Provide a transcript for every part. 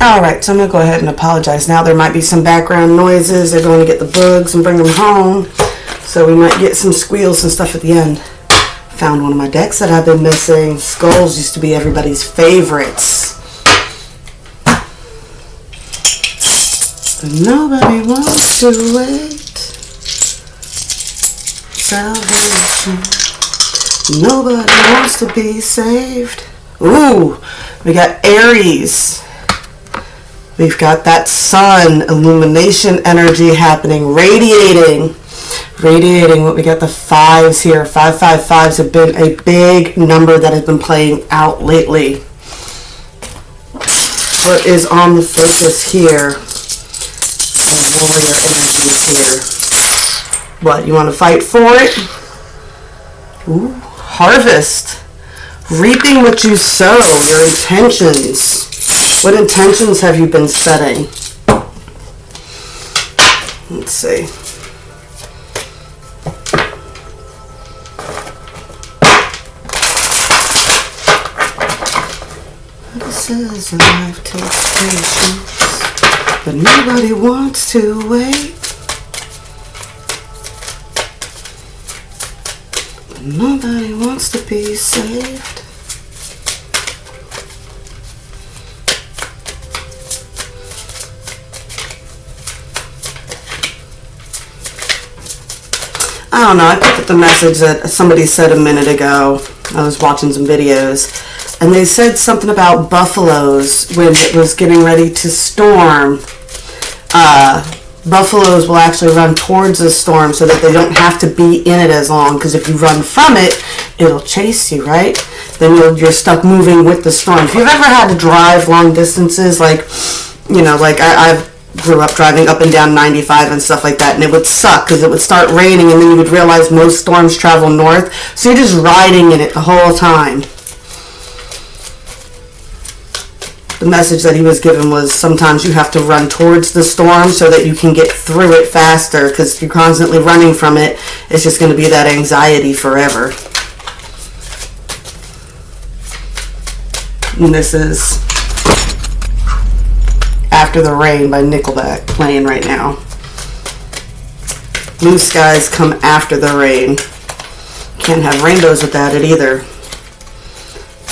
Alright, so I'm going to go ahead and apologize now. There might be some background noises. They're going to get the bugs and bring them home. So we might get some squeals and stuff at the end. Found one of my decks that I've been missing. Skulls used to be everybody's favorites. But nobody wants to wait. Salvation. Nobody wants to be saved. Ooh, we got Aries. We've got that sun illumination energy happening, radiating. What we got the fives here. 555s have been a big number that has been playing out lately. What is on the surface here? What, you want to fight for it? Ooh, harvest. Reaping what you sow, your intentions. What intentions have you been setting? Let's see. This is a life takes patience, but nobody wants to wait. But nobody wants to be saved. I don't know, I picked up the message that somebody said a minute ago. I was watching some videos, and they said something about buffaloes when it was getting ready to storm. Buffaloes will actually run towards the storm so that they don't have to be in it as long, because if you run from it, it'll chase you, right? Then you're stuck moving with the storm. If you've ever had to drive long distances, like, you know, like I've grew up driving up and down 95 and stuff like that, and it would suck because it would start raining and then you would realize most storms travel north, so you're just riding in it the whole time. The message that he was given was sometimes you have to run towards the storm so that you can get through it faster, because if you're constantly running from it, it's just going to be that anxiety forever. And this is After the Rain by Nickelback playing right now. Blue skies come after the rain. Can't have rainbows without it either.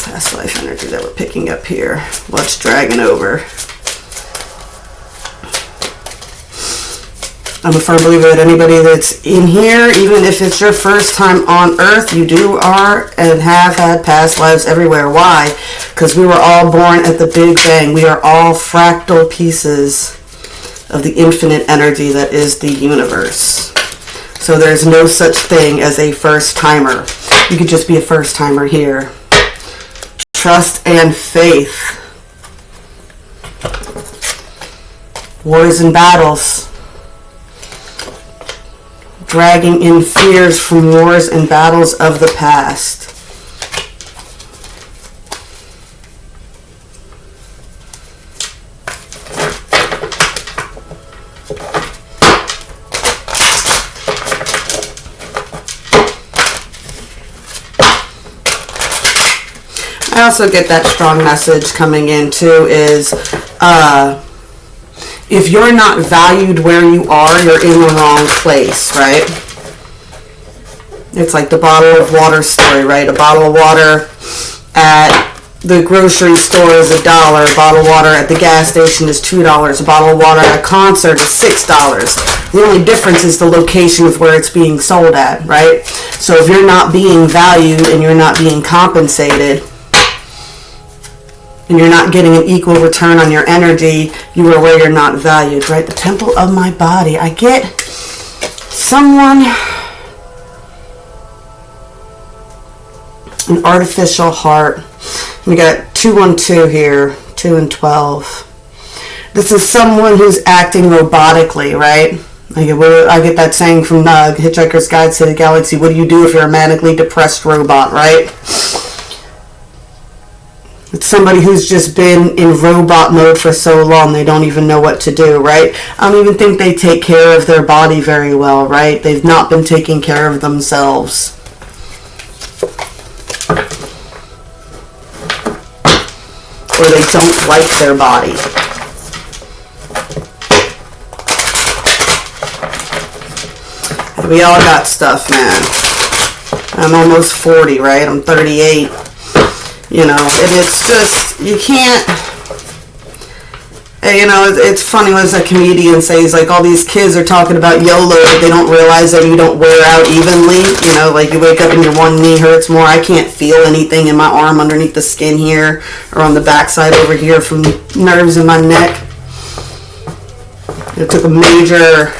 Past life energy that we're picking up here. What's dragging over? I'm a firm believer that anybody that's in here, even if it's your first time on Earth, you are and have had past lives everywhere. Why? Because we were all born at the Big Bang. We are all fractal pieces of the infinite energy that is the universe. So there's no such thing as a first timer. You could just be a first timer here. Trust and faith. Wars and battles. Dragging in fears from wars and battles of the past. I also get that strong message coming in too is if you're not valued where you are, you're in the wrong place, right? It's like the bottle of water story, right? A bottle of water at the grocery store is $1. A bottle of water at the gas station is $2. A bottle of water at a concert is $6. The only difference is the location of where it's being sold at, right? So if you're not being valued and you're not being compensated, and you're not getting an equal return on your energy, you are where you're not valued, right? The temple of my body. I get someone, an artificial heart. We got 212 here, 2 and 12. This is someone who's acting robotically, right? I get that saying from Hitchhiker's Guide to the Galaxy. What do you do if you're a manically depressed robot, right? It's somebody who's just been in robot mode for so long they don't even know what to do, right? I don't even think they take care of their body very well, right? They've not been taking care of themselves. Or they don't like their body. We all got stuff, man. I'm almost 40, right? I'm 38. You know, and it's just, you can't, you know, it's funny when a comedian says, like, all these kids are talking about YOLO, but they don't realize that you don't wear out evenly. You know, like, you wake up and your one knee hurts more. I can't feel anything in my arm underneath the skin here, or on the backside over here from nerves in my neck. It took a major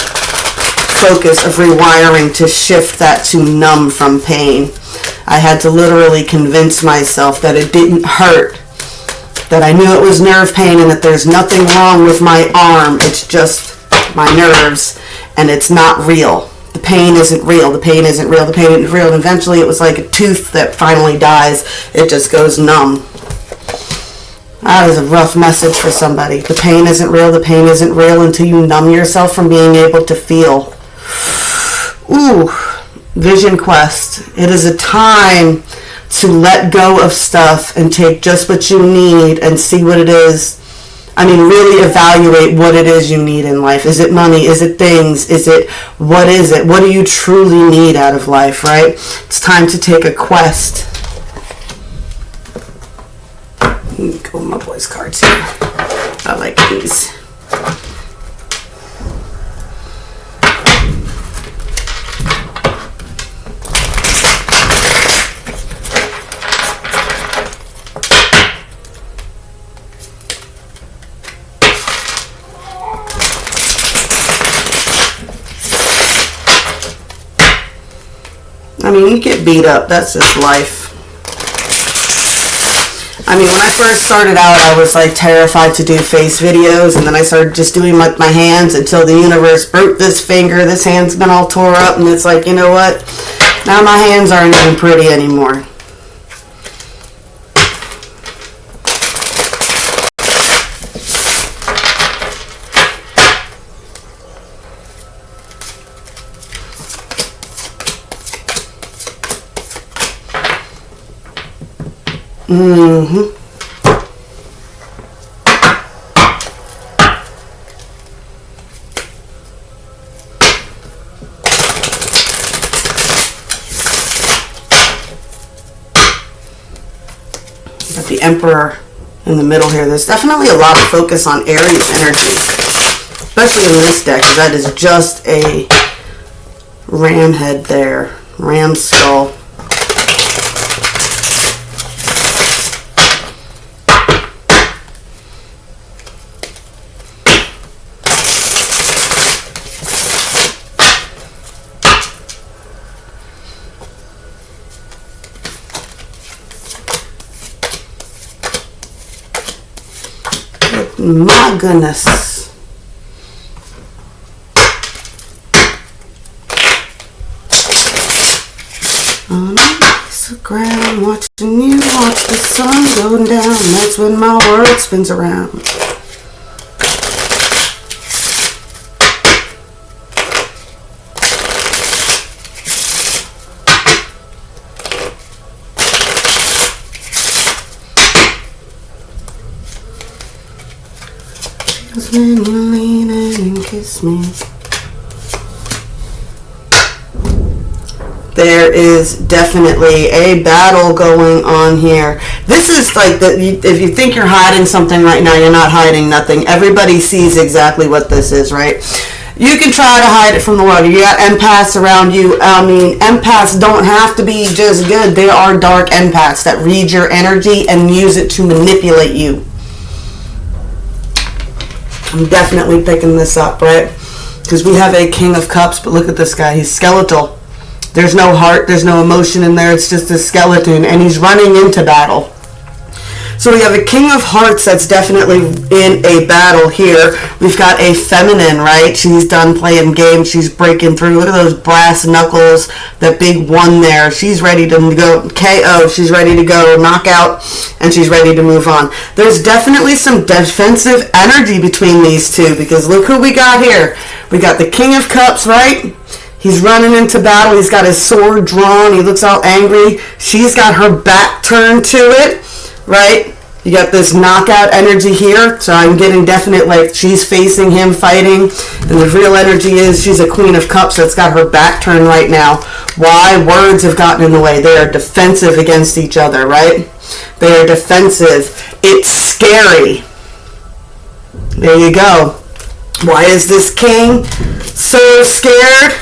focus of rewiring to shift that to numb from pain. I had to literally convince myself that it didn't hurt, that I knew it was nerve pain and that there's nothing wrong with my arm. It's just my nerves, and it's not real. The pain isn't real. The pain isn't real. The pain isn't real. And eventually it was like a tooth that finally dies. It just goes numb. That is a rough message for somebody. The pain isn't real. The pain isn't real until you numb yourself from being able to feel. Ooh. Vision quest. It is a time to let go of stuff and take just what you need and see what it is. I mean, really evaluate what it is you need in life. Is it money? Is it things? Is it, what is it? What do you truly need out of life, right? It's time to take a quest. Let me go with my boys' cards here. I like these. I mean, you get beat up. That's just life. I mean, when I first started out, I was like terrified to do face videos, and then I started just doing like my hands until the universe broke this finger. This hand's been all tore up, and it's like, you know what? Now my hands aren't even pretty anymore. Mm-hmm. Got the Emperor in the middle here. There's definitely a lot of focus on Aries energy, especially in this deck, because that is just a ram head there, ram skull. My goodness. On a piece of ground, watching you watch the sun go down. That's when my world spins around. When you lean in and kiss me. There is definitely a battle going on here. This is like, if you think you're hiding something right now, you're not hiding nothing. Everybody sees exactly what this is, right? You can try to hide it from the world. You got empaths around you. I mean, empaths don't have to be just good. They are dark empaths that read your energy and use it to manipulate you. I'm definitely picking this up, right? Because we have a King of Cups, but look at this guy. He's skeletal. There's no heart. There's no emotion in there. It's just a skeleton, and he's running into battle. So we have a King of Hearts that's definitely in a battle here. We've got a feminine, right? She's done playing games. She's breaking through. Look at those brass knuckles, that big one there. She's ready to go KO. She's ready to go knockout, and she's ready to move on. There's definitely some defensive energy between these two, because look who we got here. We got the King of Cups, right? He's running into battle. He's got his sword drawn. He looks all angry. She's got her back turned to it. Right? You got this knockout energy here, so I'm getting definite, like, she's facing him fighting, and the real energy is she's a Queen of Cups, so it's got her back turned right now. Why? Words have gotten in the way. They are defensive against each other, right? They are defensive. It's scary. There you go. Why is this king so scared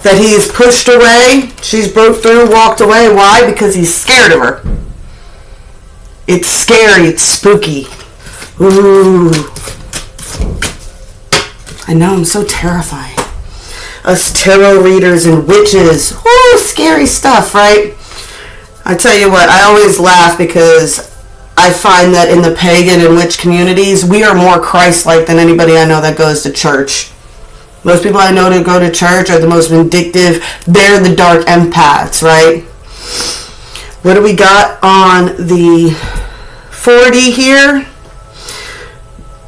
that he's pushed away? She's broke through, walked away. Why? Because he's scared of her. It's scary. It's spooky. Ooh. I know, I'm so terrifying. Us tarot readers and witches. Ooh, scary stuff, right? I tell you what, I always laugh because I find that in the pagan and witch communities, we are more Christ-like than anybody I know that goes to church. Most people I know that go to church are the most vindictive. They're the dark empaths, right? What do we got on the 4D here?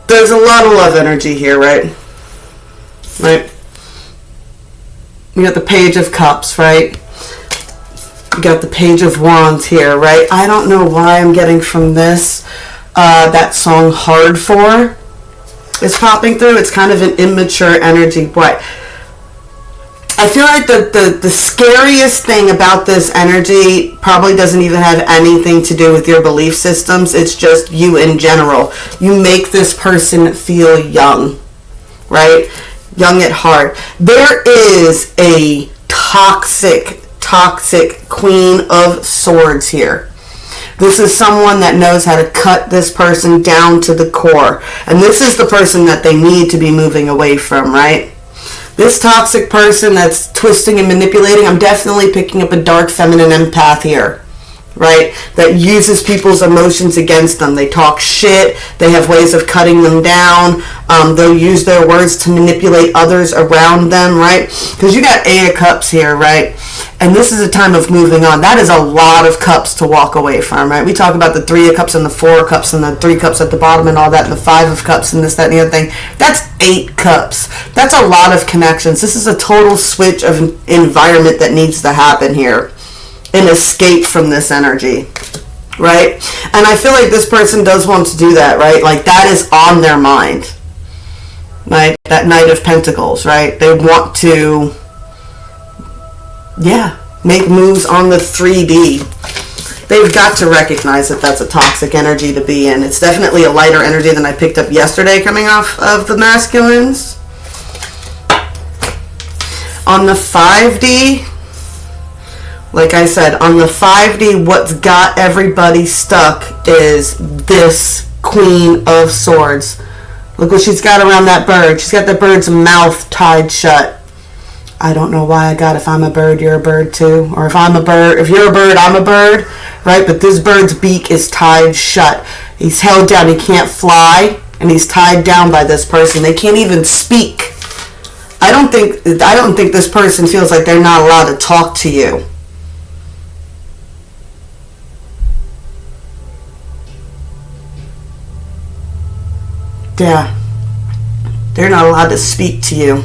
There's a lot of love energy here, right? Right? You got the Page of Cups, right? You got the Page of Wands here, right? I don't know why I'm getting from this that song Hard For is popping through. It's kind of an immature energy, but I feel like the scariest thing about this energy probably doesn't even have anything to do with your belief systems. It's just you in general. You make this person feel young, right? Young at heart. There is a toxic Queen of Swords here. This is someone that knows how to cut this person down to the core. And this is the person that they need to be moving away from, right? This toxic person that's twisting and manipulating, I'm definitely picking up a dark feminine empath here, right? That uses people's emotions against them. They talk shit. They have ways of cutting them down. They'll use their words to manipulate others around them, right? Because you got 8 of Cups here, right? And this is a time of moving on. That is a lot of cups to walk away from, right? We talk about the 3 of Cups and the 4 of Cups and the 3 cups at the bottom and all that, and the 5 of Cups and this, that, and the other thing. That's 8 cups. That's a lot of connections. This is a total switch of environment that needs to happen here. An escape from this energy, right? And I feel like this person does want to do that, right? Like, that is on their mind, right? That Knight of Pentacles, right? They want to, make moves on the 3D. They've got to recognize that that's a toxic energy to be in. It's definitely a lighter energy than I picked up yesterday coming off of the masculines. On the 5D, like I said, on the 5D, what's got everybody stuck is this Queen of Swords. Look what she's got around that bird. She's got the bird's mouth tied shut. I don't know why I got if I'm a bird, you're a bird too. Or if I'm a bird, if you're a bird, I'm a bird, right? But this bird's beak is tied shut. He's held down. He can't fly, and he's tied down by this person. They can't even speak. I don't think this person feels like they're not allowed to talk to you. Yeah. They're not allowed to speak to you.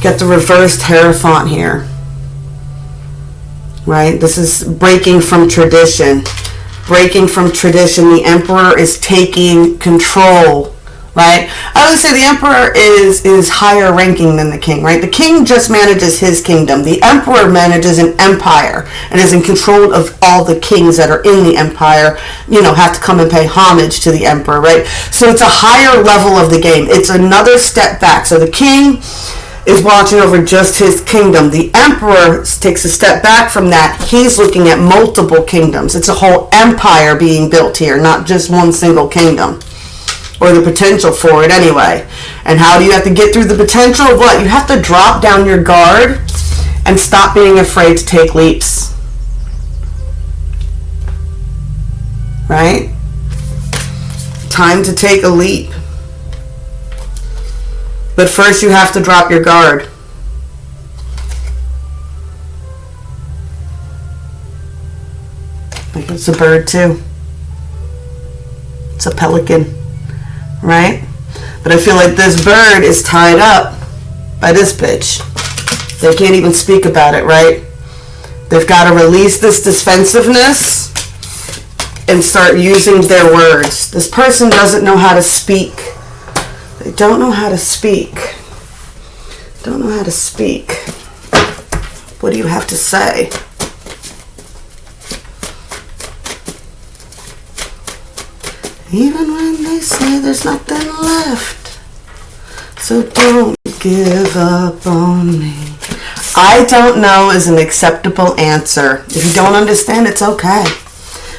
Got the reversed Hierophant here. Right? This is breaking from tradition. Breaking from tradition. The Emperor is taking control. Right? I would say the Emperor is higher ranking than the King, right? The King just manages his kingdom. The Emperor manages an empire and is in control of all the kings that are in the empire, have to come and pay homage to the Emperor, right? So it's a higher level of the game. It's another step back. So the King is watching over just his kingdom. The Emperor takes a step back from that. He's looking at multiple kingdoms. It's a whole empire being built here, not just one single kingdom. Or the potential for it anyway. And how do you have to get through the potential of what? You have to drop down your guard and stop being afraid to take leaps. Right? Time to take a leap. But first you have to drop your guard. Like it's a bird too. It's a pelican. Right? But I feel like this bird is tied up by this bitch. They can't even speak about it, right? They've got to release this defensiveness and start using their words. This person doesn't know how to speak. They don't know how to speak. Don't know how to speak. What do you have to say? Even when they say there's nothing left, so don't give up on me. I don't know is an acceptable answer. If you don't understand, it's okay.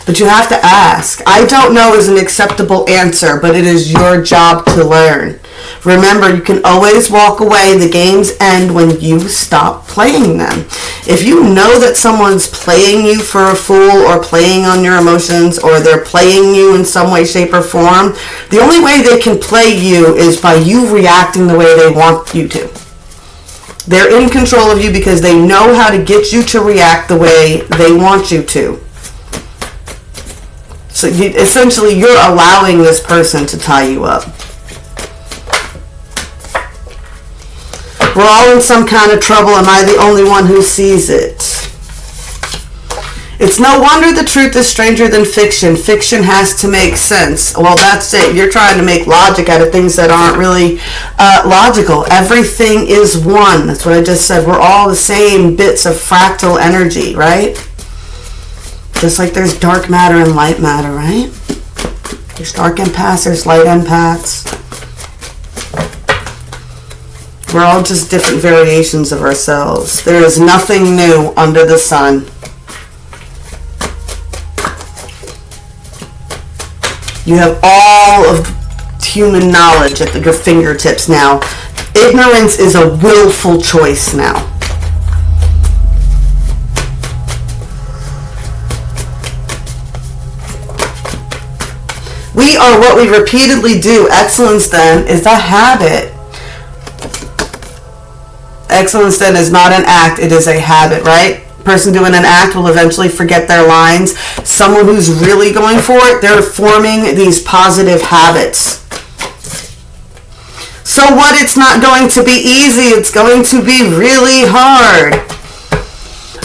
But you have to ask. I don't know is an acceptable answer, but it is your job to learn. Remember, you can always walk away. The games end when you stop playing them. If you know that someone's playing you for a fool or playing on your emotions or they're playing you in some way, shape, or form, the only way they can play you is by you reacting the way they want you to. They're in control of you because they know how to get you to react the way they want you to. So essentially, you're allowing this person to tie you up. We're all in some kind of trouble. Am I the only one who sees it? It's no wonder the truth is stranger than fiction. Fiction has to make sense. Well, that's it. You're trying to make logic out of things that aren't really logical. Everything is one. That's what I just said. We're all the same bits of fractal energy, right? Just like there's dark matter and light matter, right? There's dark empaths, there's light empaths. We're all just different variations of ourselves. There is nothing new under the sun. You have all of human knowledge at your fingertips now. Ignorance is a willful choice now. We are what we repeatedly do. Excellence, then, is a habit. Excellence, then, is not an act. It is a habit, right? Person doing an act will eventually forget their lines. Someone who's really going for it, they're forming these positive habits. So what? It's not going to be easy. It's going to be really hard.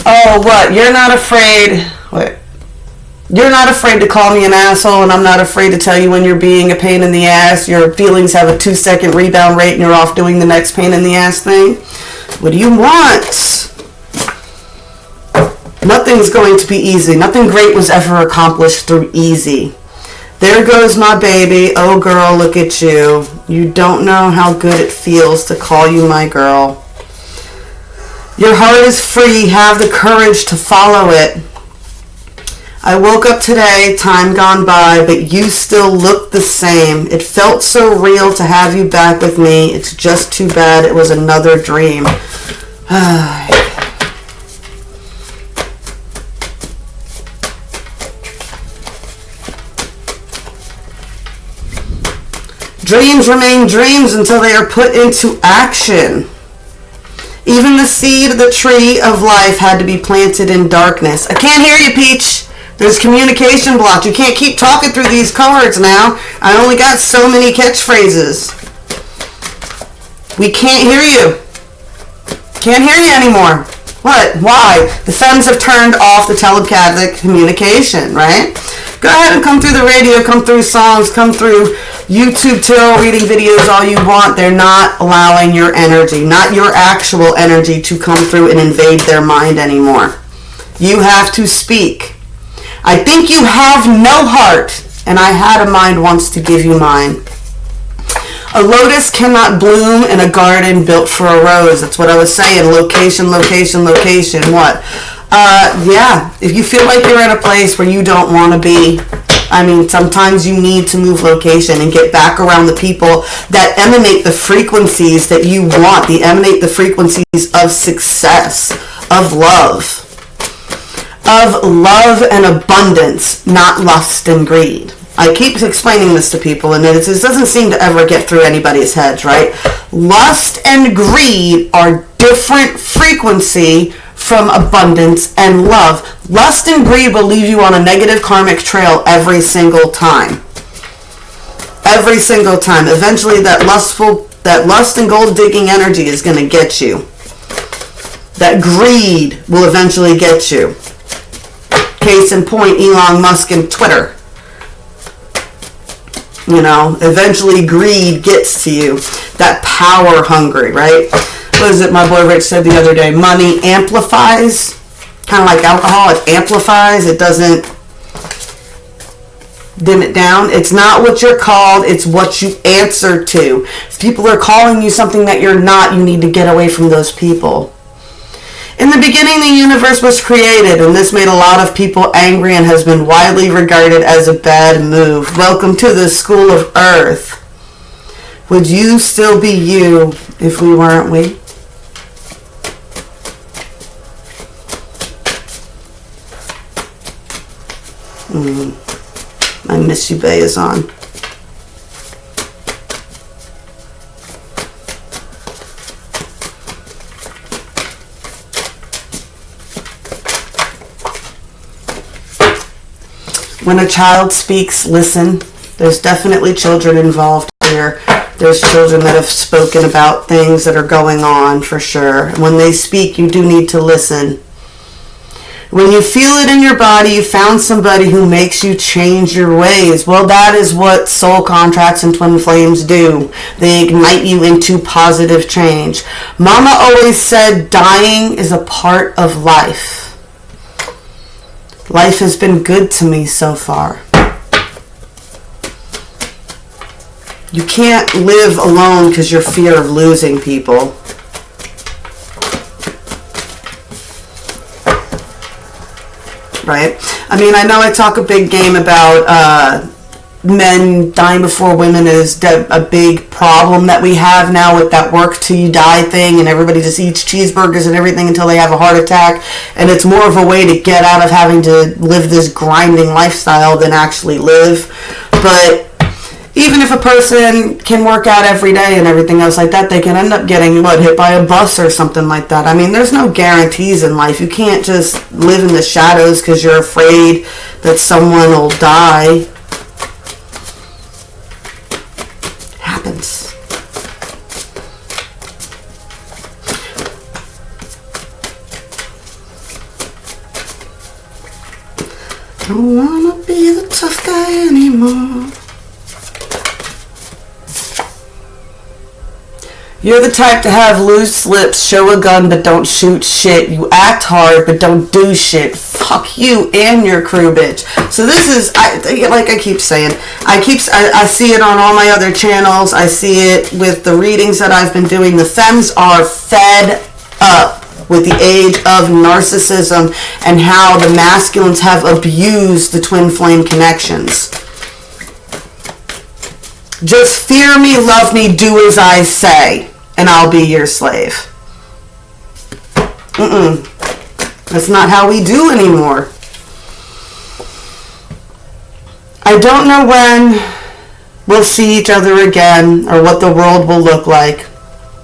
Oh, what? You're not afraid. What? You're not afraid to call me an asshole, and I'm not afraid to tell you when you're being a pain in the ass. Your feelings have a 2-second rebound rate, and you're off doing the next pain in the ass thing. What do you want? Nothing's going to be easy. Nothing great was ever accomplished through easy. There goes my baby. Oh, girl, look at you. You don't know how good it feels to call you my girl. Your heart is free. Have the courage to follow it. I woke up today, time gone by, but you still look the same. It felt so real to have you back with me. It's just too bad it was another dream. Dreams remain dreams until they are put into action. Even the seed of the tree of life had to be planted in darkness. I can't hear you, Peach. There's communication blocks. You can't keep talking through these cards now. I only got so many catchphrases. We can't hear you. Can't hear you anymore. What? Why? The Suns have turned off the telepathic communication, right? Go ahead and come through the radio, come through songs, come through YouTube tarot reading videos all you want. They're not allowing your energy, not your actual energy, to come through and invade their mind anymore. You have to speak. I think you have no heart, and I had a mind once to give you mine. A lotus cannot bloom in a garden built for a rose. That's what I was saying. Location, location, location. What? Yeah. If you feel like you're in a place where you don't want to be, I mean, sometimes you need to move location and get back around the people that emanate the frequencies that you want. They emanate the frequencies of success, of love. Of love and abundance, not lust and greed. I keep explaining this to people, and it doesn't seem to ever get through anybody's heads, right? Lust and greed are different frequency from abundance and love. Lust and greed will leave you on a negative karmic trail every single time. Every single time. Eventually that lust and gold digging energy is going to get you. that greed will eventually get you. Case in point, Elon Musk and Twitter. You know, eventually greed gets to you. That power hungry, right? What is it my boy Rich said the other day? Money amplifies. Kind of like alcohol, it amplifies. It doesn't dim it down. It's not what you're called, it's what you answer to. If people are calling you something that you're not, you need to get away from those people. In the beginning, the universe was created, and this made a lot of people angry and has been widely regarded as a bad move. Welcome to the school of Earth. Would you still be you if we weren't we? My Missy Bay is on. When a child speaks, listen. There's definitely children involved here. There's children that have spoken about things that are going on for sure. When they speak, you do need to listen. When you feel it in your body, you found somebody who makes you change your ways. Well, that is what soul contracts and twin flames do. They ignite you into positive change. Mama always said dying is a part of life. Life has been good to me so far. You can't live alone because you're fear of losing people. Right? I mean, I know I talk a big game about men dying before women is a big problem that we have now with that work till you die thing, and everybody just eats cheeseburgers and everything until they have a heart attack, and it's more of a way to get out of having to live this grinding lifestyle than actually live. But even if a person can work out every day and everything else like that, they can end up getting, hit by a bus or something like that. I mean, there's no guarantees in life. You can't just live in the shadows because you're afraid that someone will die. Happens. Don't wanna be the tough guy anymore. You're the type to have loose lips, show a gun but don't shoot shit. You act hard but don't do shit. Fuck you and your crew, bitch. So this is, like I keep saying, I see it on all my other channels. I see it with the readings that I've been doing. The femmes are fed up with the age of narcissism and how the masculines have abused the twin flame connections. Just fear me, love me, do as I say, and I'll be your slave. That's not how we do anymore. I don't know when we'll see each other again or what the world will look like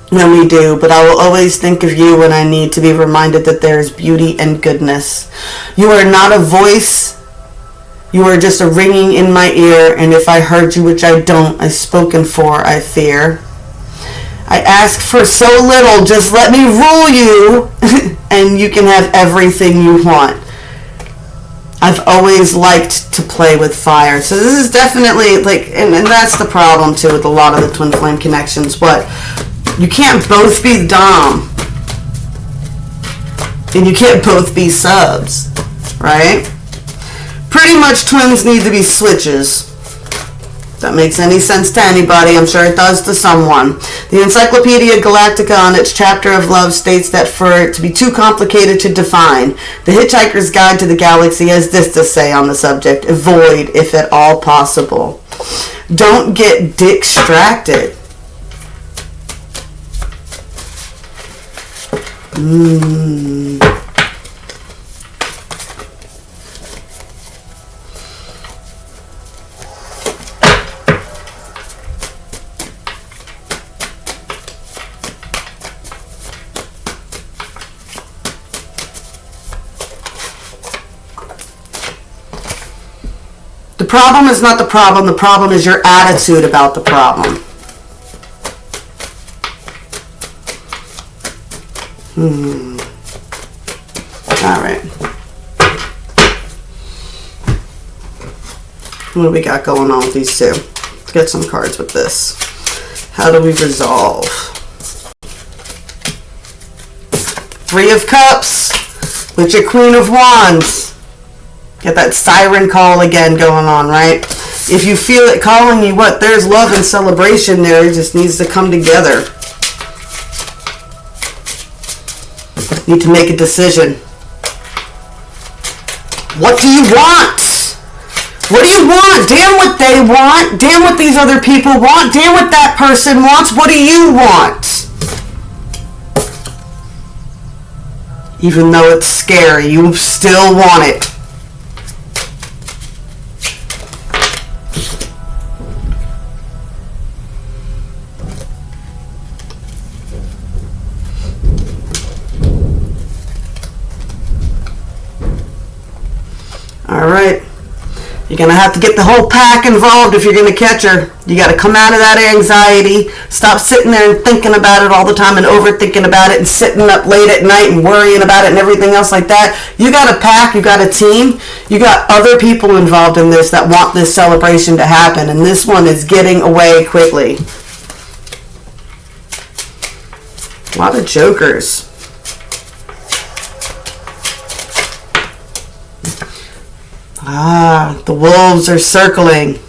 when we do, but I will always think of you when I need to be reminded that there is beauty and goodness. You are not a voice. You are just a ringing in my ear, and if I heard you, which I don't, I spoken for, I fear. I ask for so little, just let me rule you, and you can have everything you want. I've always liked to play with fire. So this is definitely, and that's the problem, too, with a lot of the twin flame connections. But you can't both be Dom, and you can't both be subs, right? Pretty much twins need to be switches. If that makes any sense to anybody, I'm sure it does to someone. The Encyclopedia Galactica on its chapter of love states that for it to be too complicated to define, the Hitchhiker's Guide to the Galaxy has this to say on the subject: avoid if at all possible. Don't get distracted. The problem is not the problem is your attitude about the problem. What do we got going on with these two? Let's get some cards with this. How do we resolve? Three of Cups with your Queen of Wands. Get that siren call again going on, right? If you feel it calling you, what? There's love and celebration there. It just needs to come together. Need to make a decision. What do you want? What do you want? Damn what they want. Damn what these other people want. Damn what that person wants. What do you want? Even though it's scary, you still want it. All right. You're going to have to get the whole pack involved if you're going to catch her. You got to come out of that anxiety. Stop sitting there and thinking about it all the time and overthinking about it and sitting up late at night and worrying about it and everything else like that. You got a pack. You got a team. You got other people involved in this that want this celebration to happen. And this one is getting away quickly. A lot of jokers. The wolves are circling.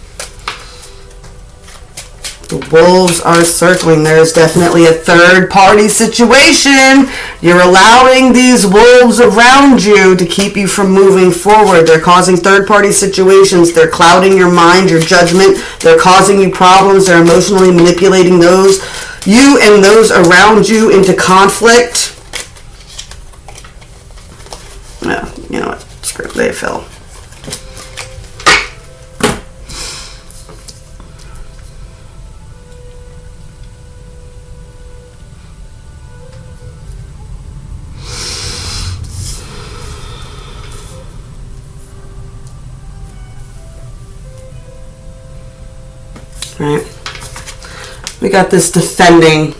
The wolves are circling. There's definitely a third-party situation. You're allowing these wolves around you to keep you from moving forward. They're causing third-party situations. They're clouding your mind, your judgment. They're causing you problems. They're emotionally manipulating you and those around you into conflict. No, you know what? Screw it. They fell. Right. We got this defensive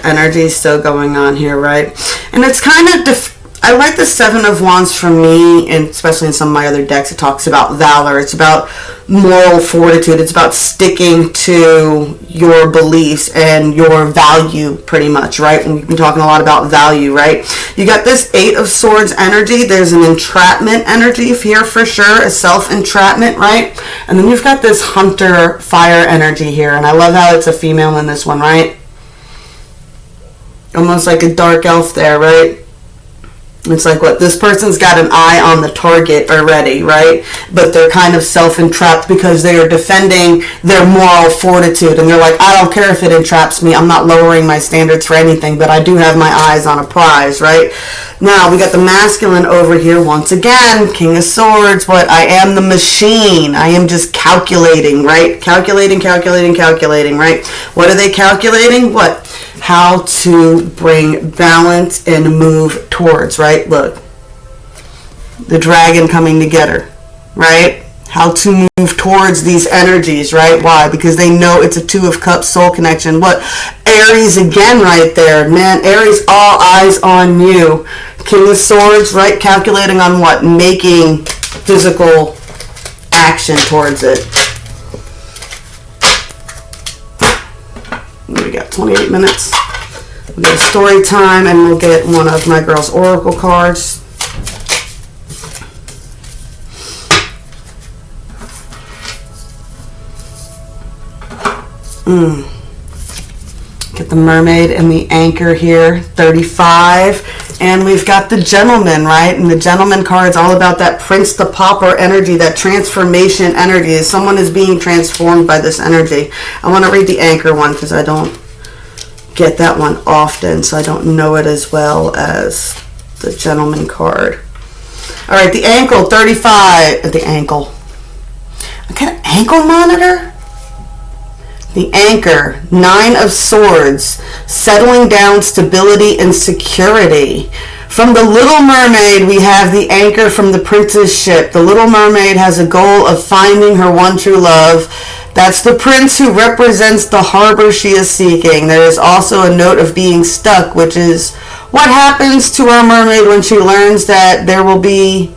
energy still going on here, right? And it's kind of, I like the Seven of Wands for me, and especially in some of my other decks, it talks about valor. It's about moral fortitude. It's about sticking to your beliefs and your value, pretty much, right? And we've been talking a lot about value, right? You got this Eight of Swords energy. There's an entrapment energy here for sure, a self-entrapment, right? And then you've got this Hunter fire energy here, and I love how it's a female in this one, right? Almost like a dark elf there, right? It's like, what, this person's got an eye on the target already, right? But they're kind of self-entrapped because they are defending their moral fortitude. And they're like, I don't care if it entraps me. I'm not lowering my standards for anything, but I do have my eyes on a prize, right? Now, we got the masculine over here once again. King of Swords. What? I am the machine. I am just calculating, right? Calculating, right? What are they calculating? What? How to bring balance and move towards, right? Look, the dragon coming together, right? How to move towards these energies, right? Why? Because they know it's a Two of Cups soul connection. What? Aries again right there. Man, Aries, all eyes on you. King of Swords, right? Calculating on what? Making physical action towards it. We got 28 minutes. We'll get a story time, and we'll get one of my girls' oracle cards. Get the mermaid and the anchor here, 35. And we've got the gentleman, right? And the gentleman card is all about that Prince the Pauper energy, that transformation energy. Someone is being transformed by this energy. I want to read the anchor one because I don't get that one often, so I don't know it as well as the gentleman card. All right, the ankle, 35. The ankle. I got an ankle monitor? The anchor, 9 of Swords, settling down, stability, and security. From the Little Mermaid, we have the anchor from the Prince's ship. The Little Mermaid has a goal of finding her one true love. That's the prince who represents the harbor she is seeking. There is also a note of being stuck, which is what happens to our mermaid when she learns that there will be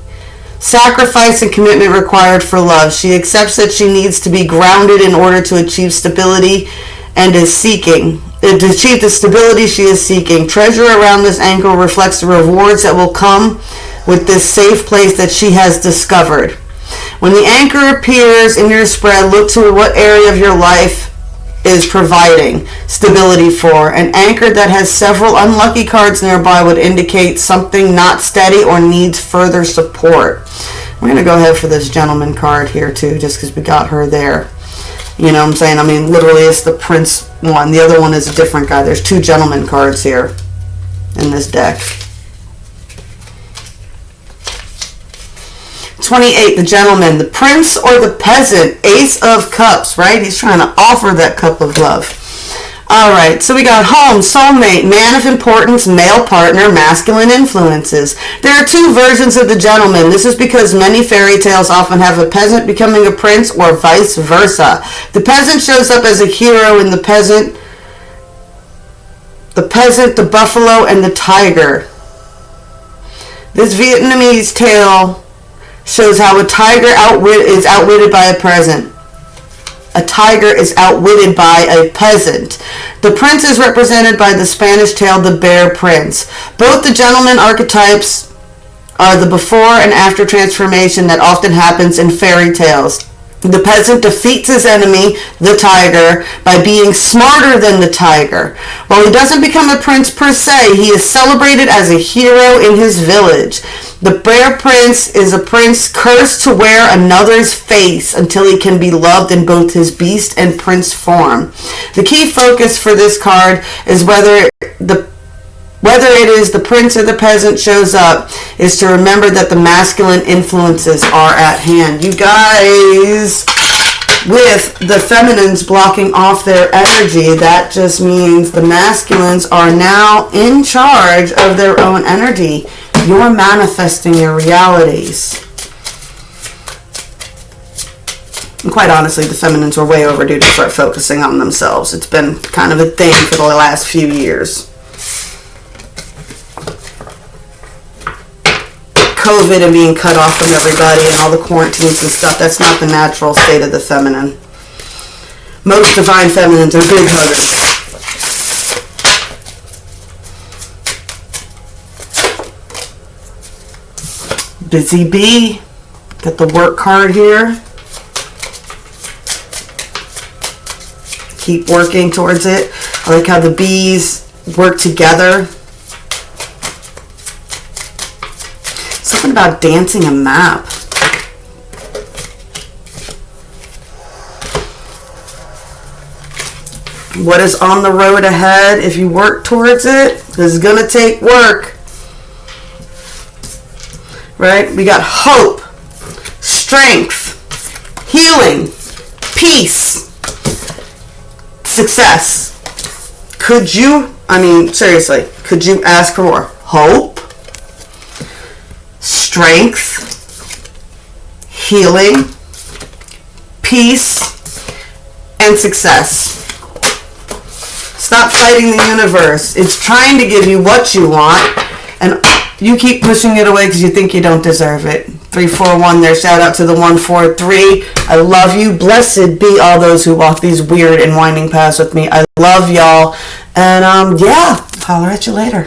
Sacrifice and commitment required for love. She accepts that she needs to be grounded in order to achieve stability and is seeking. To achieve the stability she is seeking. Treasure around this anchor reflects the rewards that will come with this safe place that she has discovered. When the anchor appears in your spread, look to what area of your life is providing stability for. An anchor that has several unlucky cards nearby would indicate something not steady or needs further support. We're going to go ahead for this gentleman card here too, just because we got her there. You know what I'm saying? I mean, literally it's the Prince one. The other one is a different guy. There's two gentleman cards here in this deck. 28, the gentleman, the prince or the peasant, Ace of Cups, right? He's trying to offer that cup of love. All right, so we got home, soulmate, man of importance, male partner, masculine influences. There are two versions of the gentleman. This is because many fairy tales often have a peasant becoming a prince or vice versa. The peasant shows up as a hero in the peasant, the buffalo, and the tiger. This Vietnamese tale shows how a tiger is outwitted by a peasant. A tiger is outwitted by a peasant. The prince is represented by the Spanish tale The Bear Prince. Both the gentleman archetypes are the before and after transformation that often happens in fairy tales. The peasant defeats his enemy, the tiger, by being smarter than the tiger. While he doesn't become a prince per se, he is celebrated as a hero in his village. The Bear Prince is a prince cursed to wear another's face until he can be loved in both his beast and prince form. The key focus for this card is whether it is the prince or the peasant shows up, is to remember that the masculine influences are at hand. You guys, with the feminines blocking off their energy, that just means the masculines are now in charge of their own energy. You're manifesting your realities. And quite honestly, the feminines were way overdue to start focusing on themselves. It's been kind of a thing for the last few years. COVID and being cut off from everybody and all the quarantines and stuff, that's not the natural state of the feminine. Most divine feminines are big huggers. Busy bee. Got the work card here. Keep working towards it. I like how the bees work together. Something about dancing a map. What is on the road ahead? If you work towards it, this is going to take work. Right? We got hope, strength, healing, peace, success. Seriously, could you ask for more? Hope, strength, healing, peace, and success. Stop fighting the universe. It's trying to give you what you want, and you keep pushing it away because you think you don't deserve it. 341 there. Shout out to the 143. I love you. Blessed be all those who walk these weird and winding paths with me. I love y'all. And yeah, holler at you later.